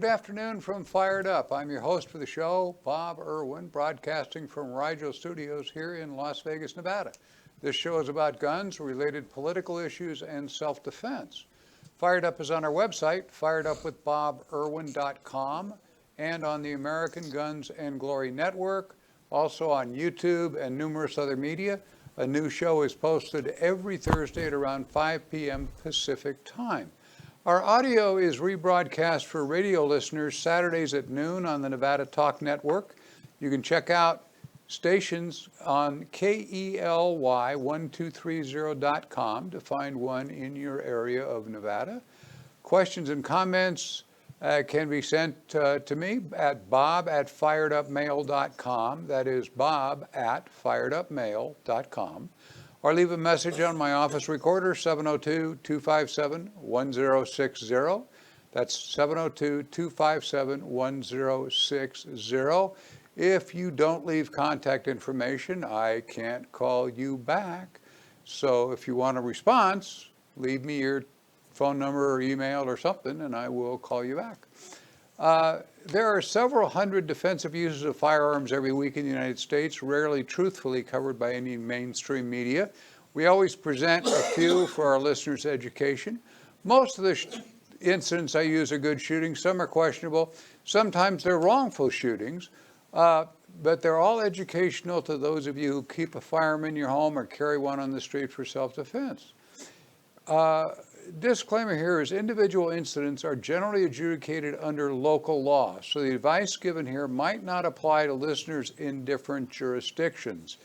Good afternoon from Fired Up. I'm your host for the show, Bob Irwin, broadcasting from Rigel Studios here in Las Vegas, Nevada. This show is about guns, related political issues, and self-defense. Fired Up is on our website, firedupwithbobirwin.com, and on the American Guns and Glory Network, also on YouTube and numerous other media. A new show is posted every Thursday at around 5 p.m. Pacific time. Our audio is rebroadcast for radio listeners Saturdays at noon on the Nevada Talk Network. You can check out stations on KELY1230.com to find one in your area of Nevada. Questions and comments can be sent to me at bob@firedupmail.com. That is bob@firedupmail.com. Or leave a message on my office recorder, 702-257-1060. That's 702-257-1060. If you don't leave contact information, I can't call you back. So if you want a response, leave me your phone number or email or something, and I will call you back. There are several hundred defensive uses of firearms every week in the United States, rarely truthfully covered by any mainstream media. We always present a few for our listeners' education. Most of the incidents I use are good shootings. Some are questionable. Sometimes they're wrongful shootings, but they're all educational to those of you who keep a firearm in your home or carry one on the street for self-defense. Disclaimer here is individual incidents are generally adjudicated under local law, so the advice given here might not apply to listeners in different jurisdictions.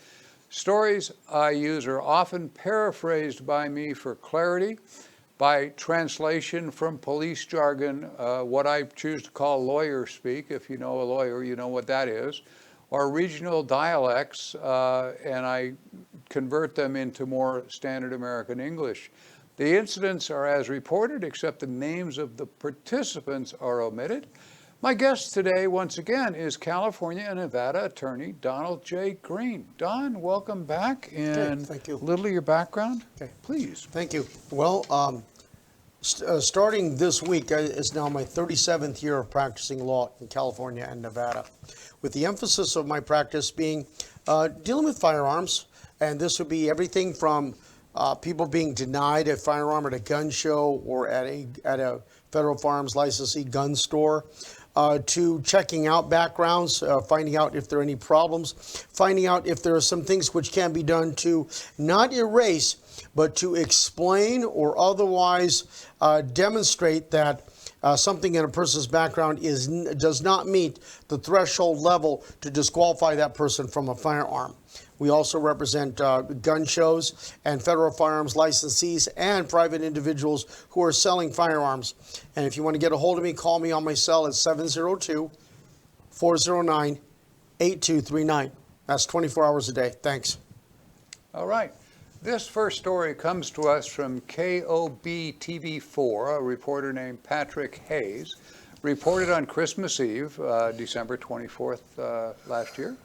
Stories I use are often paraphrased by me for clarity, by translation from police jargon, what I choose to call lawyer speak. If you know a lawyer, you know what that is, or regional dialects, and I convert them into more standard American English. The incidents are as reported, except the names of the participants are omitted. My guest today, once again, is California and Nevada attorney Donald J. Green. Don, welcome back. And thank you. A little of your background, Okay. please. Thank you. Well, starting this week is now my 37th year of practicing law in California and Nevada, with the emphasis of my practice being dealing with firearms. And this would be everything from people being denied a firearm at a gun show or at a federal firearms licensee gun store, to checking out backgrounds, finding out if there are any problems, finding out if there are some things which can be done to not erase, but to explain or otherwise demonstrate that something in a person's background does not meet the threshold level to disqualify that person from a firearm. We also represent gun shows and federal firearms licensees and private individuals who are selling firearms. And if you want to get a hold of me, call me on my cell at 702-409-8239. That's 24 hours a day. Thanks. All right. This first story comes to us from KOB-TV4, a reporter named Patrick Hayes, reported on Christmas Eve, December 24th last year.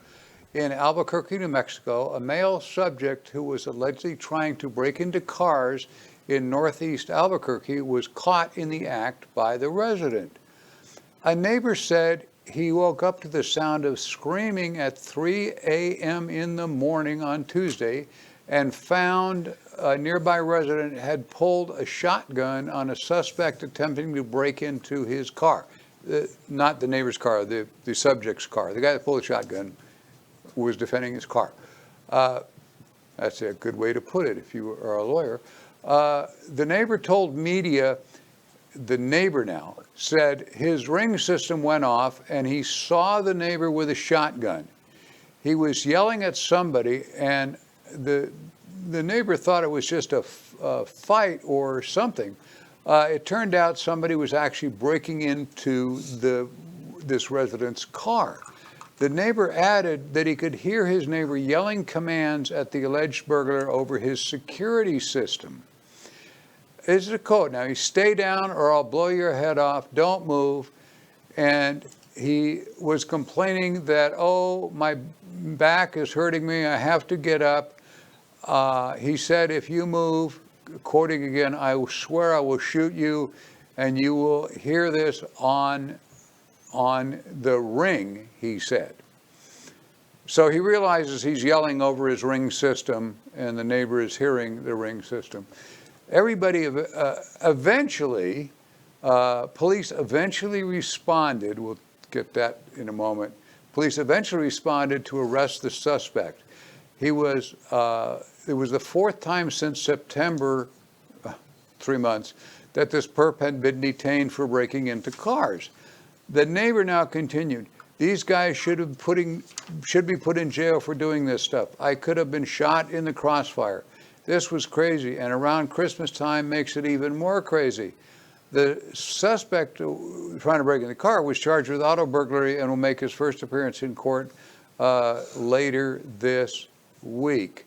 In Albuquerque, New Mexico, a male subject who was allegedly trying to break into cars in northeast Albuquerque was caught in the act by the resident. A neighbor said he woke up to the sound of screaming at 3 a.m. in the morning on Tuesday and found a nearby resident had pulled a shotgun on a suspect attempting to break into his car. Not the neighbor's car, the subject's car. The guy that pulled the shotgun was defending his car. That's a good way to put it if you are a lawyer. The neighbor told media, the neighbor now, said his ring system went off and he saw the neighbor with a shotgun. He was yelling at somebody and the neighbor thought it was just a fight or something. It turned out somebody was actually breaking into this resident's car. The neighbor added that he could hear his neighbor yelling commands at the alleged burglar over his security system. This is a quote. Now, you stay down or I'll blow your head off. Don't move. And he was complaining that, oh, my back is hurting me. I have to get up. He said, if you move, quoting again, I swear I will shoot you, and you will hear this on on the ring, he said. So he realizes he's yelling over his ring system, and the neighbor is hearing the ring system. Everybody eventually, police eventually responded. We'll get that in a moment. Police eventually responded to arrest the suspect. He was, it was the fourth time since September, 3 months, that this perp had been detained for breaking into cars. The neighbor now continued, these guys should be put in jail for doing this stuff. I could have been shot in the crossfire. This was crazy, and around Christmas time makes it even more crazy. The suspect trying to break in the car was charged with auto burglary and will make his first appearance in court later this week.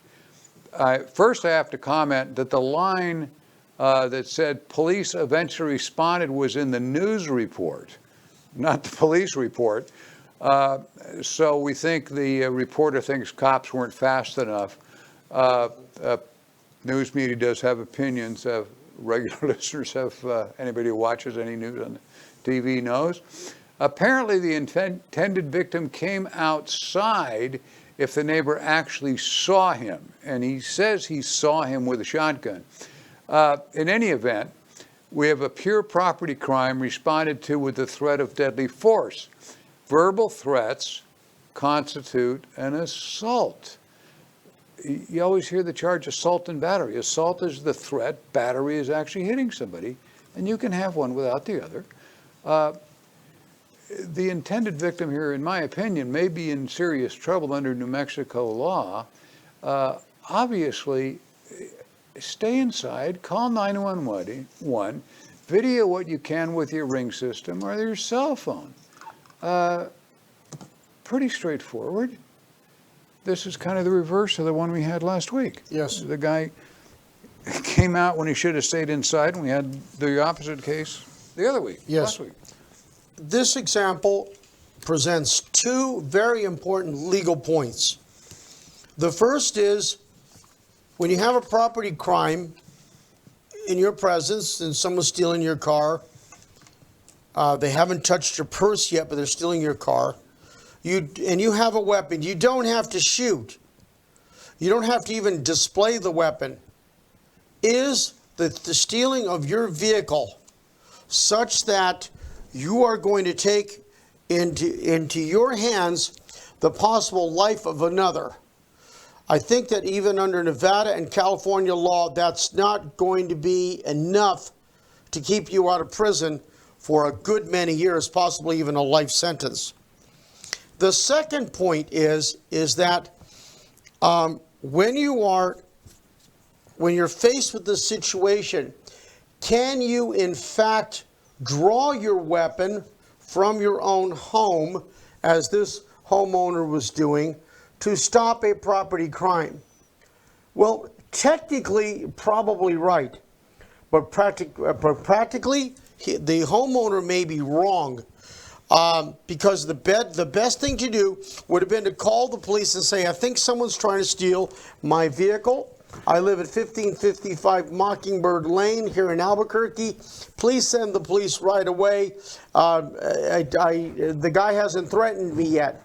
First, I have to comment that the line that said police eventually responded was in the news report, not the police report. So we think the reporter thinks cops weren't fast enough. News media does have opinions. Regular listeners have, anybody who watches any news on the TV knows. Apparently the intended victim came outside if the neighbor actually saw him, and he says he saw him with a shotgun. In any event, we have a pure property crime responded to with the threat of deadly force. Verbal threats constitute an assault. You always hear the charge assault and battery. Assault is the threat, battery is actually hitting somebody, and you can have one without the other. The intended victim here, in my opinion, may be in serious trouble under New Mexico law. Obviously, stay inside, call 911, video what you can with your Ring system or your cell phone. Pretty straightforward. This is kind of the reverse of the one we had last week. Yes. The guy came out when he should have stayed inside, and we had the opposite case the other week, Yes. last week. This example presents two very important legal points. The first is when you have a property crime in your presence and someone's stealing your car, they haven't touched your purse yet, but they're stealing your car, and you have a weapon, you don't have to shoot. You don't have to even display the weapon. Is the stealing of your vehicle such that you are going to take into your hands the possible life of another? I think that even under Nevada and California law, that's not going to be enough to keep you out of prison for a good many years, possibly even a life sentence. The second point is that when you're faced with this situation, can you in fact draw your weapon from your own home, as this homeowner was doing, to stop a property crime? Well, technically, probably right, but practically, the homeowner may be wrong, because the best thing to do would have been to call the police and say, I think someone's trying to steal my vehicle. I live at 1555 Mockingbird Lane here in Albuquerque. Please send the police right away. The guy hasn't threatened me yet.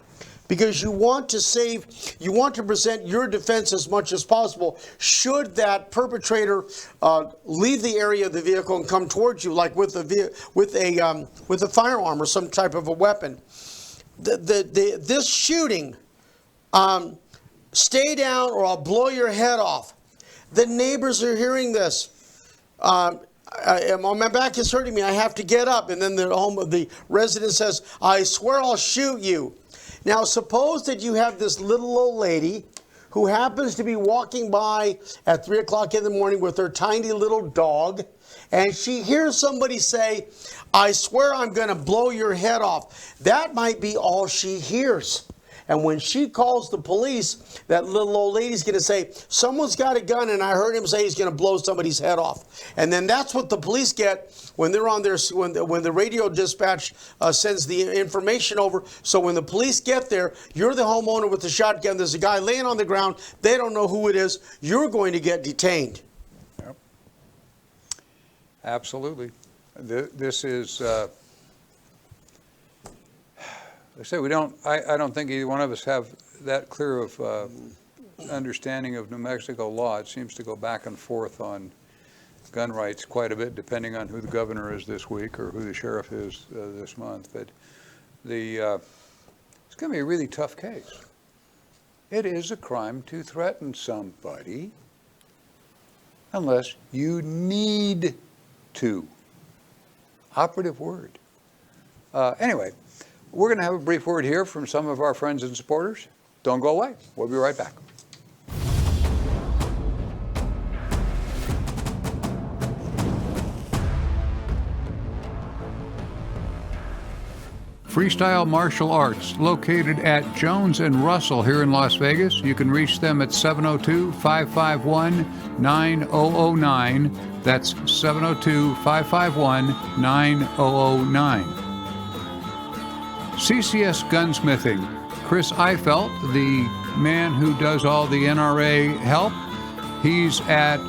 Because you want to present your defense as much as possible should that perpetrator leave the area of the vehicle and come towards you, like with a firearm or some type of a weapon. This shooting, stay down or I'll blow your head off. The neighbors are hearing this. My back is hurting me. I have to get up. And then the resident says, I swear I'll shoot you. Now, suppose that you have this little old lady who happens to be walking by at 3 o'clock in the morning with her tiny little dog, and she hears somebody say, I swear I'm going to blow your head off. That might be all she hears. And when she calls the police, that little old lady's going to say, someone's got a gun and I heard him say he's going to blow somebody's head off. And then that's what the police get when they're on their, when the radio dispatch sends the information over. So when the police get there, you're the homeowner with the shotgun. There's a guy laying on the ground. They don't know who it is. You're going to get detained. Yep. Absolutely. This is... I say I don't think either one of us have that clear of understanding of New Mexico law. It seems to go back and forth on gun rights quite a bit, depending on who the governor is this week or who the sheriff is this month. But it's going to be a really tough case. It is a crime to threaten somebody unless you need to. Operative word. Anyway, we're going to have a brief word here from some of our friends and supporters. Don't go away. We'll be right back. Freestyle Martial Arts, located at Jones and Russell here in Las Vegas. You can reach them at 702-551-9009. That's 702-551-9009. CCS Gunsmithing. Chris Eifelt, the man who does all the NRA help, he's at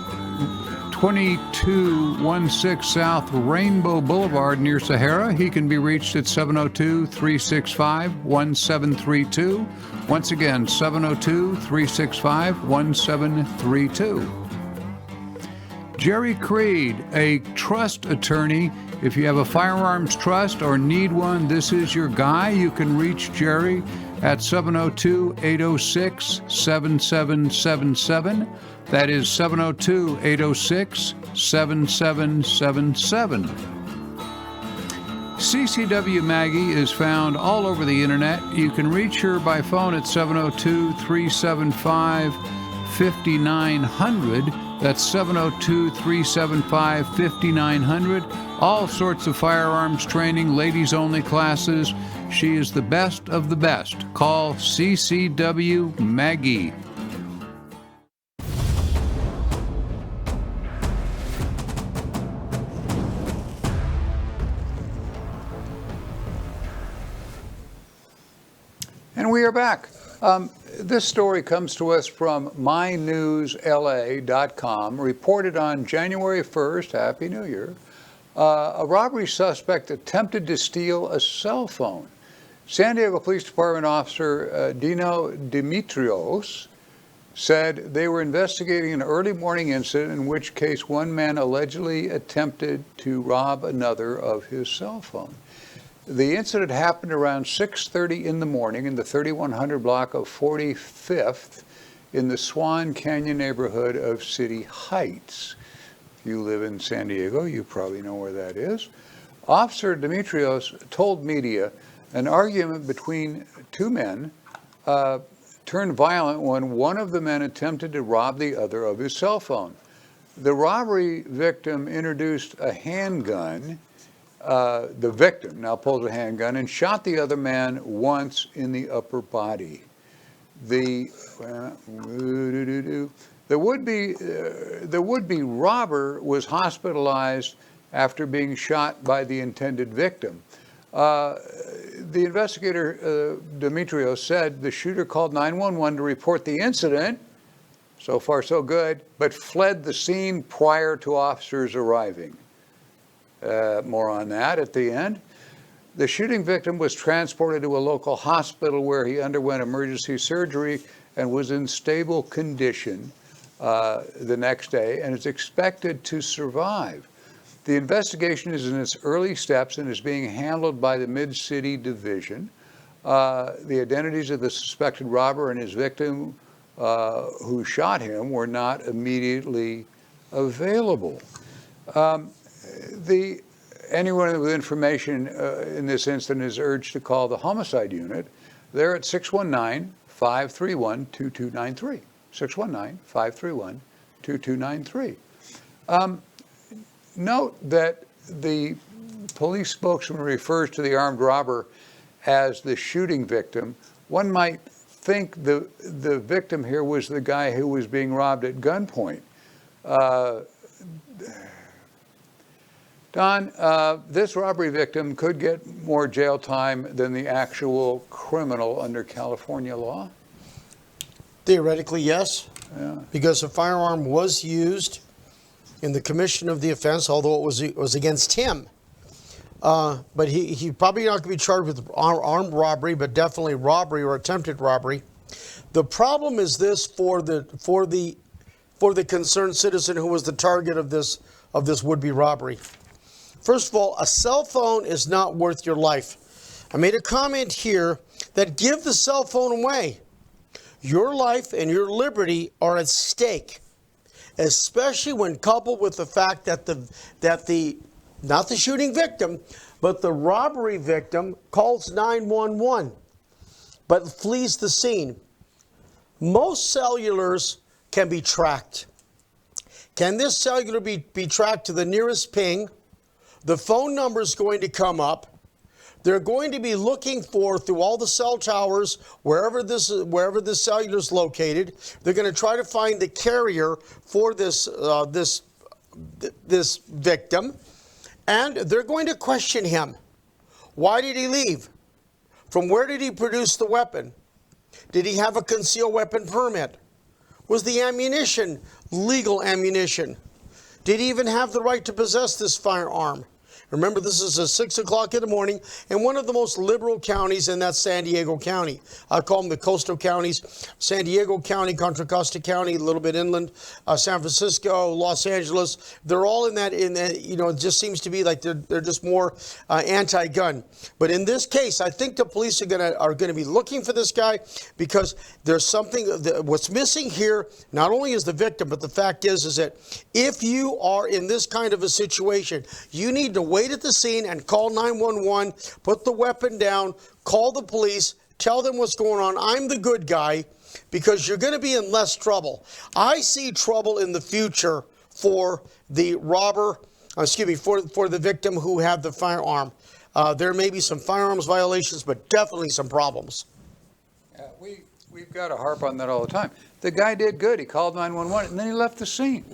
2216 South Rainbow Boulevard near Sahara. He can be reached at 702-365-1732. Once again, 702-365-1732. Jerry Creed, a trust attorney. If you have a firearms trust or need one, this is your guy. You can reach Jerry at 702-806-7777. That is 702-806-7777. CCW Maggie is found all over the internet. You can reach her by phone at 702-375-5900. That's 702-375-5900. All sorts of firearms training, ladies-only classes. She is the best of the best. Call CCW Maggie. And we are back. This story comes to us from mynewsla.com, reported on January 1st, Happy New Year. A robbery suspect attempted to steal a cell phone. San Diego Police Department officer Dino Dimitrios said they were investigating an early morning incident in which case one man allegedly attempted to rob another of his cell phone. The incident happened around 6:30 in the morning in the 3100 block of 45th in the Swan Canyon neighborhood of City Heights. If you live in San Diego, you probably know where that is. Officer Dimitrios told media an argument between two men turned violent when one of the men attempted to rob the other of his cell phone. The robbery victim introduced a handgun. The victim now pulls a handgun and shot the other man once in the upper body. The would-be robber was hospitalized after being shot by the intended victim. The investigator, Dimitrios, said the shooter called 911 to report the incident, so far so good, but fled the scene prior to officers arriving. More on that at the end. The shooting victim was transported to a local hospital where he underwent emergency surgery and was in stable condition the next day and is expected to survive. The investigation is in its early steps and is being handled by the Mid-City Division. The identities of the suspected robber and his victim who shot him were not immediately available. Anyone with information in this incident is urged to call the homicide unit. They're at 619-531-2293. 619-531-2293. Note that the police spokesman refers to the armed robber as the shooting victim. One might think the victim here was the guy who was being robbed at gunpoint. Don, this robbery victim could get more jail time than the actual criminal under California law? Theoretically, yes. Yeah. Because a firearm was used in the commission of the offense, although it was against him. but he probably not going to be charged with armed robbery, but definitely robbery or attempted robbery. The problem is this for the concerned citizen who was the target of this would-be robbery. First of all, a cell phone is not worth your life. I made a comment here that give the cell phone away. Your life and your liberty are at stake, especially when coupled with the fact that not the shooting victim, but the robbery victim calls 911, but flees the scene. Most cellulars can be tracked. Can this cellular be tracked to the nearest ping? The phone number is going to come up. They're going to be looking for, through all the cell towers, wherever this cellular is located, they're going to try to find the carrier for this victim, and they're going to question him. Why did he leave? From where did he produce the weapon? Did he have a concealed weapon permit? Was the ammunition legal ammunition? Did he even have the right to possess this firearm? Remember, this is at 6 o'clock in the morning in one of the most liberal counties, and that's San Diego County. I call them the coastal counties. San Diego County, Contra Costa County, a little bit inland, San Francisco, Los Angeles. They're all in that, it just seems to be like they're just more anti-gun. But in this case, I think the police are going to be looking for this guy because there's something, what's missing here, not only is the victim, but the fact is that if you are in this kind of a situation, you need to wait at the scene and call 911, put the weapon down, call the police, tell them what's going on. I'm the good guy, because you're going to be in less trouble. I see trouble in the future for the robber, for the victim who had the firearm. There may be some firearms violations, but definitely some problems. Yeah, we've got to harp on that all the time. The guy did good. He called 911 and then he left the scene.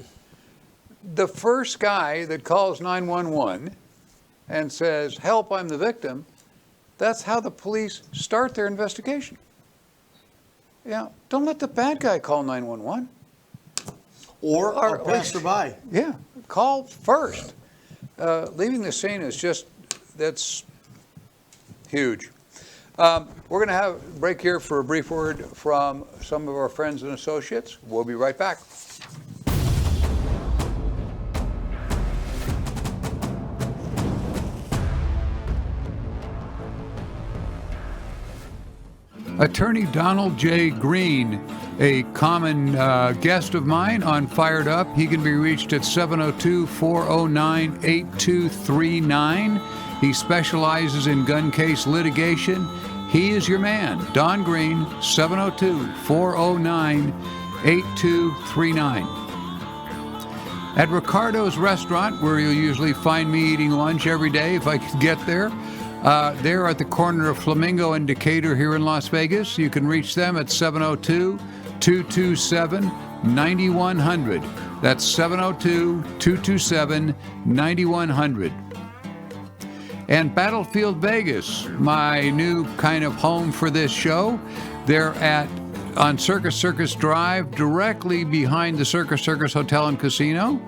The first guy that calls 911 and says, "Help, I'm the victim," that's how the police start their investigation. Yeah, don't let the bad guy call 911. Or a passerby. Yeah, call first. Leaving the scene is that's huge. We're going to have a break here for a brief word from some of our friends and associates. We'll be right back. Attorney Donald J. Green, a common guest of mine on Fired Up. He can be reached at 702-409-8239. He specializes in gun case litigation. He is your man. Don Green, 702-409-8239. At Ricardo's Restaurant, where you'll usually find me eating lunch every day if I could get there, they're at the corner of Flamingo and Decatur here in Las Vegas. You can reach them at 702-227-9100. That's 702-227-9100. And Battlefield Vegas, my new kind of home for this show. They're on Circus Circus Drive, directly behind the Circus Circus Hotel and Casino.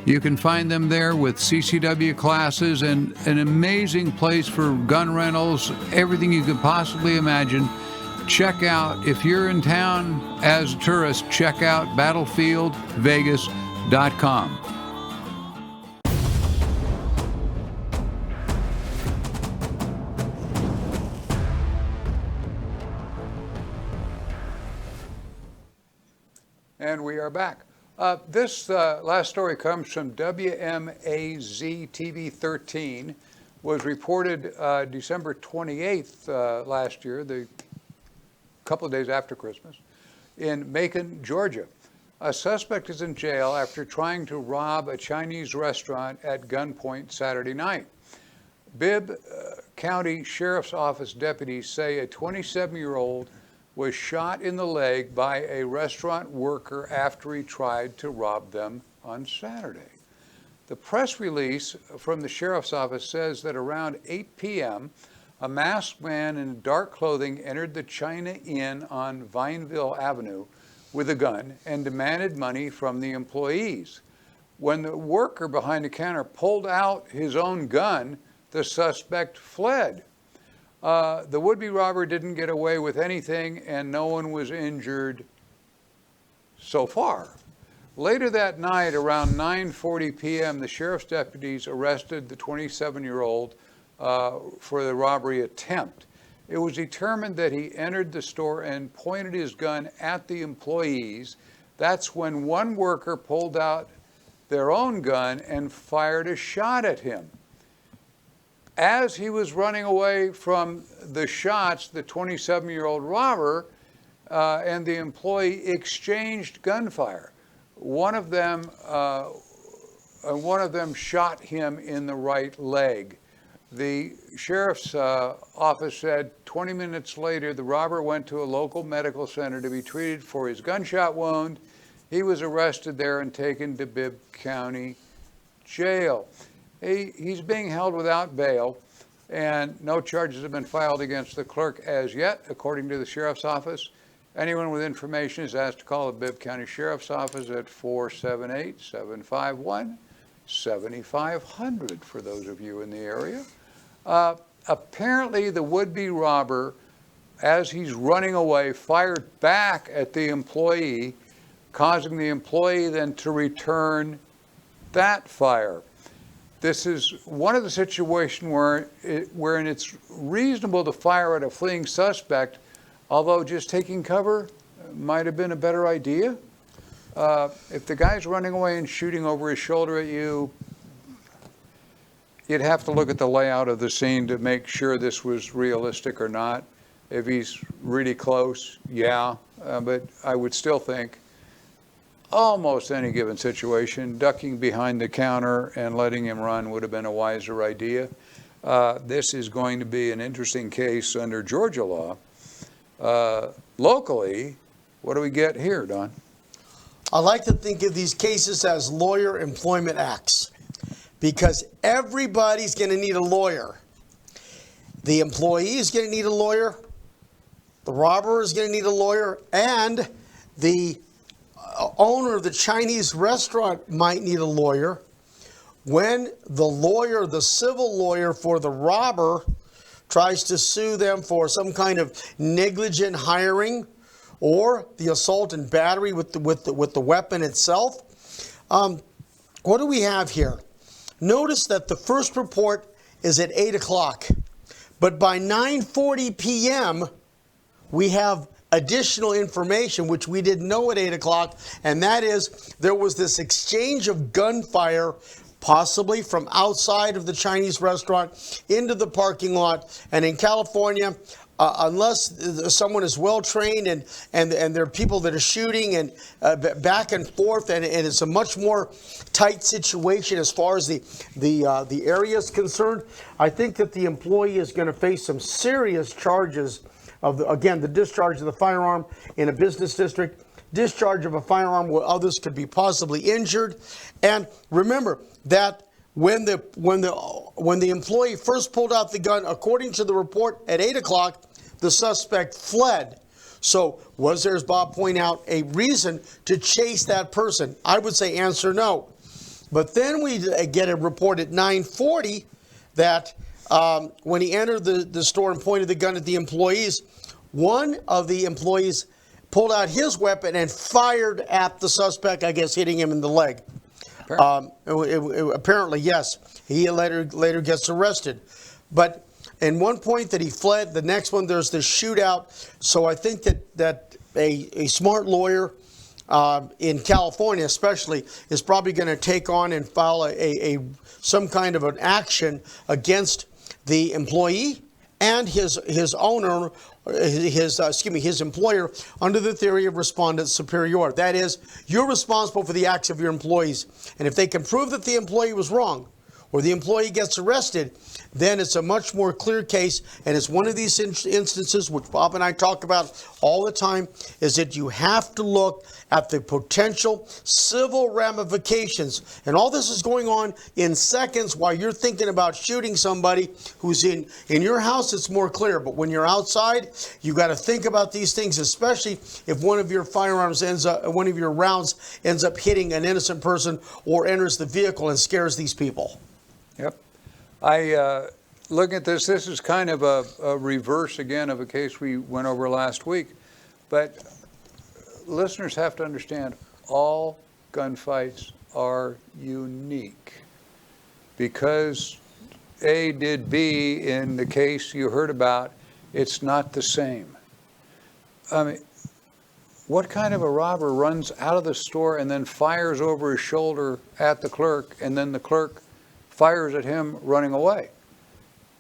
You can find them there with CCW classes and an amazing place for gun rentals, everything you could possibly imagine. Check out, if you're in town as a tourist, check out battlefieldvegas.com. And we are back. This last story comes from WMAZ TV 13, was reported December 28th last year, the couple of days after Christmas, in Macon, Georgia. A suspect is in jail after trying to rob a Chinese restaurant at gunpoint Saturday night. Bibb County Sheriff's Office deputies say a 27-year-old was shot in the leg by a restaurant worker after he tried to rob them on Saturday. The press release from the sheriff's office says that around 8 p.m., a masked man in dark clothing entered the China Inn on Vineville Avenue with a gun and demanded money from the employees. When the worker behind the counter pulled out his own gun, the suspect fled. The would-be robber didn't get away with anything, and no one was injured so far. Later that night, around 9:40 p.m., the sheriff's deputies arrested the 27-year-old for the robbery attempt. It was determined that he entered the store and pointed his gun at the employees. That's when one worker pulled out their own gun and fired a shot at him. As he was running away from the shots, the 27-year-old robber and the employee exchanged gunfire. One of them shot him in the right leg. The sheriff's office said 20 minutes later, the robber went to a local medical center to be treated for his gunshot wound. He was arrested there and taken to Bibb County Jail. He's being held without bail, and no charges have been filed against the clerk as yet, according to the sheriff's office. Anyone with information is asked to call the Bibb County Sheriff's Office at 478-751-7500 for those of you in the area. Apparently, the would-be robber, as he's running away, fired back at the employee, causing the employee then to return that fire. This is one of the situations wherein it's reasonable to fire at a fleeing suspect, although just taking cover might have been a better idea. If the guy's running away and shooting over his shoulder at you, you'd have to look at the layout of the scene to make sure this was realistic or not. If he's really close, yeah, but I would still think almost any given situation, ducking behind the counter and letting him run would have been a wiser idea. This is going to be an interesting case under Georgia law. Locally, what do we get here, Don? I like to think of these cases as lawyer employment acts, because everybody's going to need a lawyer. The employee is going to need a lawyer, the robber is going to need a lawyer, and the owner of the Chinese restaurant might need a lawyer. When the lawyer, the civil lawyer for the robber, tries to sue them for some kind of negligent hiring or the assault and battery with the weapon itself. What do we have here? Notice that the first report is at 8 o'clock, but by 9:40 p.m. we have additional information which we didn't know at 8 o'clock, and that is there was this exchange of gunfire, possibly from outside of the Chinese restaurant into the parking lot. And in California, unless someone is well trained and there are people that are shooting and back and forth, and it's a much more tight situation as far as the area is concerned, I think that the employee is going to face some serious charges of, again, the discharge of the firearm in a business district, discharge of a firearm where others could be possibly injured. And remember that when the employee first pulled out the gun, according to the report at 8 o'clock, the suspect fled. So was there, as Bob pointed out, a reason to chase that person? I would say answer no. But then we get a report at 9:40 that when he entered the store and pointed the gun at the employees, one of the employees pulled out his weapon and fired at the suspect, I guess hitting him in the leg. Apparently, yes. He later gets arrested. But in one point that he fled, the next one there's this shootout. So I think that a smart lawyer in California especially is probably going to take on and file some kind of an action against the employee and his owner, his employer, under the theory of respondent superior. That is, you're responsible for the acts of your employees. And if they can prove that the employee was wrong, or the employee gets arrested, then it's a much more clear case. And it's one of these instances, which Bob and I talk about all the time, is that you have to look at the potential civil ramifications. And all this is going on in seconds while you're thinking about shooting somebody who's in your house. It's more clear. But when you're outside, you got to think about these things, especially if one of your rounds ends up hitting an innocent person or enters the vehicle and scares these people. Yep. looking at this is kind of a reverse again of a case we went over last week. But listeners have to understand all gunfights are unique. Because A did B in the case you heard about, it's not the same. I mean, what kind of a robber runs out of the store and then fires over his shoulder at the clerk, and then the clerk fires at him running away?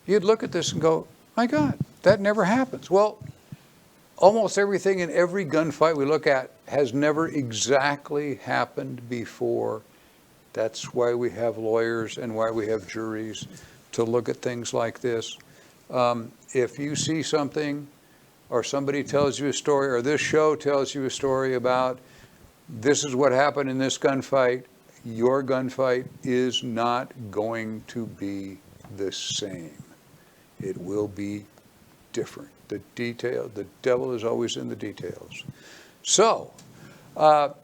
You'd look at this and go, my God, that never happens. Well, almost everything in every gunfight we look at has never exactly happened before. That's why we have lawyers and why we have juries to look at things like this. If you see something, or somebody tells you a story, or this show tells you a story about this is what happened in this gunfight, your gunfight is not going to be the same. It will be different. The devil is always in the details. So,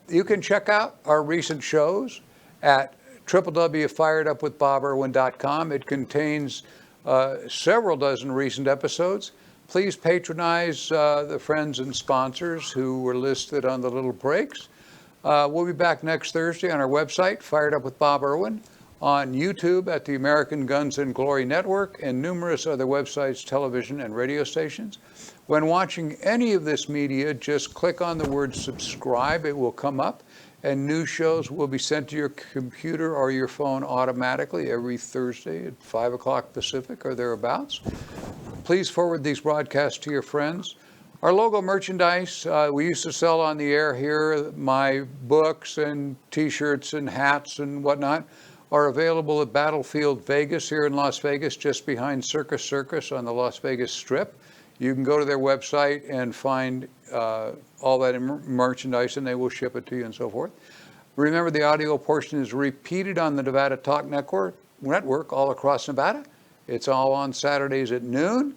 you can check out our recent shows at www.firedupwithboberwin.com. It contains several dozen recent episodes. Please patronize the friends and sponsors who were listed on the little breaks. We'll be back next Thursday on our website, Fired Up with Bob Irwin, on YouTube at the American Guns and Glory Network, and numerous other websites, television, and radio stations. When watching any of this media, just click on the word subscribe. It will come up, and new shows will be sent to your computer or your phone automatically every Thursday at 5 o'clock Pacific or thereabouts. Please forward these broadcasts to your friends. Our logo merchandise, we used to sell on the air here. My books and T-shirts and hats and whatnot are available at Battlefield Vegas here in Las Vegas, just behind Circus Circus on the Las Vegas Strip. You can go to their website and find all that merchandise, and they will ship it to you and so forth. Remember, the audio portion is repeated on the Nevada Talk Network all across Nevada. It's all on Saturdays at noon.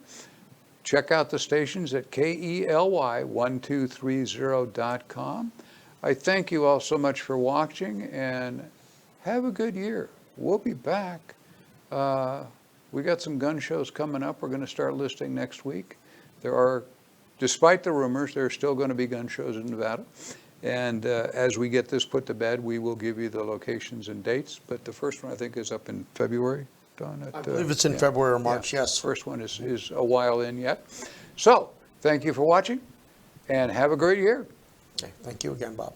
Check out the stations at KELY1230.com. I thank you all so much for watching, and have a good year. We'll be back. We got some gun shows coming up. We're going to start listing next week. Despite the rumors, there are still going to be gun shows in Nevada. And as we get this put to bed, we will give you the locations and dates. But the first one, I think, is up in February. Don, I believe it's in February or March, yes. First one is a while in yet. So, thank you for watching, and have a great year. Okay, thank you again, Bob.